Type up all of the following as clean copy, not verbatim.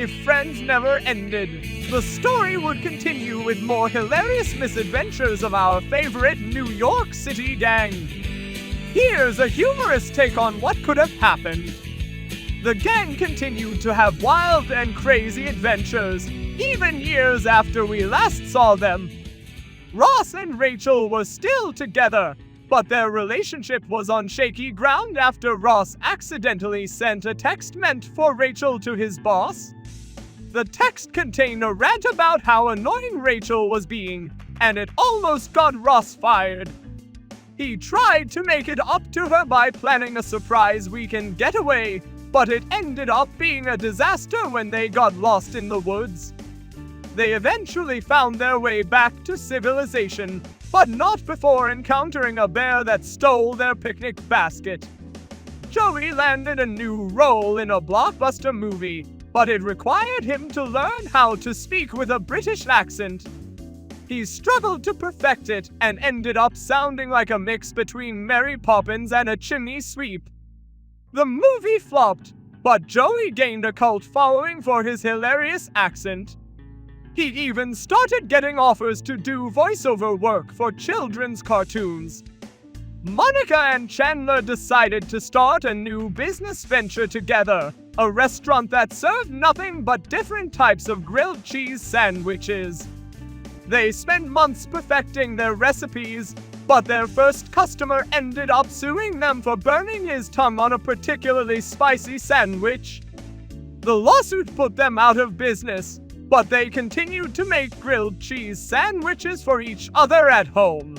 if Friends never ended. The story would continue with more hilarious misadventures of our favorite New York City gang. Here's a humorous take on what could have happened. The gang continued to have wild and crazy adventures, even years after we last saw them. Ross and Rachel were still together, but their relationship was on shaky ground after Ross accidentally sent a text meant for Rachel to his boss. The text contained a rant about how annoying Rachel was being, and it almost got Ross fired. He tried to make it up to her by planning a surprise weekend getaway, but it ended up being a disaster when they got lost in the woods. They eventually found their way back to civilization, but not before encountering a bear that stole their picnic basket. Joey landed a new role in a blockbuster movie, but it required him to learn how to speak with a British accent. He struggled to perfect it and ended up sounding like a mix between Mary Poppins and a chimney sweep. The movie flopped, but Joey gained a cult following for his hilarious accent. He even started getting offers to do voiceover work for children's cartoons. Monica and Chandler decided to start a new business venture together, a restaurant that served nothing but different types of grilled cheese sandwiches. They spent months perfecting their recipes, but their first customer ended up suing them for burning his tongue on a particularly spicy sandwich. The lawsuit put them out of business, but they continued to make grilled cheese sandwiches for each other at home.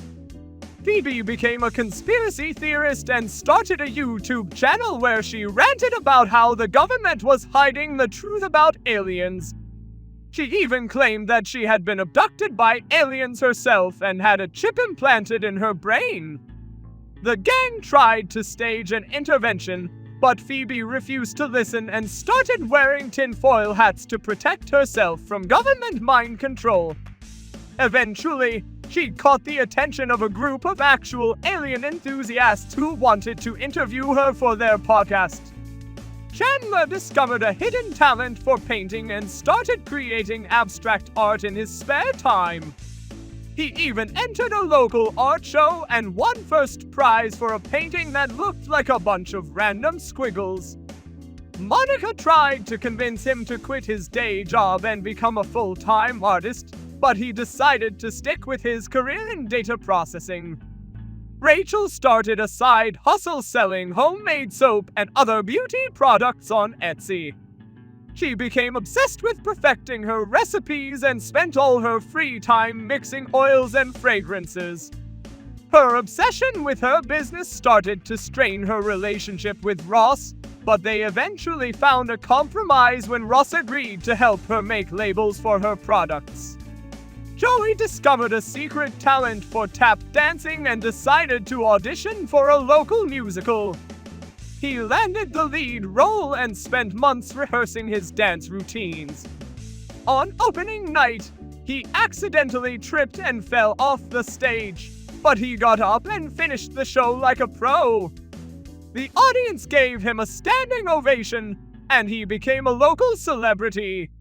Phoebe became a conspiracy theorist and started a YouTube channel where she ranted about how the government was hiding the truth about aliens. She even claimed that she had been abducted by aliens herself and had a chip implanted in her brain. The gang tried to stage an intervention, but Phoebe refused to listen and started wearing tinfoil hats to protect herself from government mind control. Eventually, she caught the attention of a group of actual alien enthusiasts who wanted to interview her for their podcast. Chandler discovered a hidden talent for painting and started creating abstract art in his spare time. He even entered a local art show and won first prize for a painting that looked like a bunch of random squiggles. Monica tried to convince him to quit his day job and become a full-time artist, but he decided to stick with his career in data processing. Rachel started a side hustle selling homemade soap and other beauty products on Etsy. She became obsessed with perfecting her recipes and spent all her free time mixing oils and fragrances. Her obsession with her business started to strain her relationship with Ross, but they eventually found a compromise when Ross agreed to help her make labels for her products. Joey discovered a secret talent for tap dancing and decided to audition for a local musical. He landed the lead role and spent months rehearsing his dance routines. On opening night, he accidentally tripped and fell off the stage, but he got up and finished the show like a pro. The audience gave him a standing ovation, and he became a local celebrity.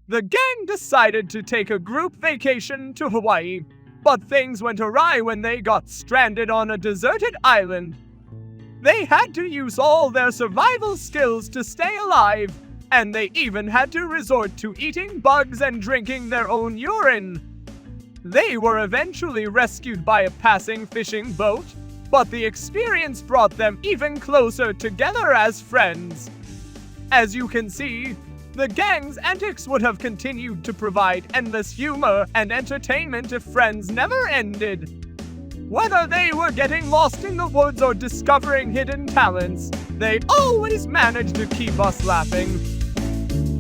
The gang decided to take a group vacation to Hawaii, but things went awry when they got stranded on a deserted island. They had to use all their survival skills to stay alive, and they even had to resort to eating bugs and drinking their own urine. They were eventually rescued by a passing fishing boat, but the experience brought them even closer together as friends. As you can see, the gang's antics would have continued to provide endless humor and entertainment if Friends never ended. Whether they were getting lost in the woods or discovering hidden talents, they always managed to keep us laughing.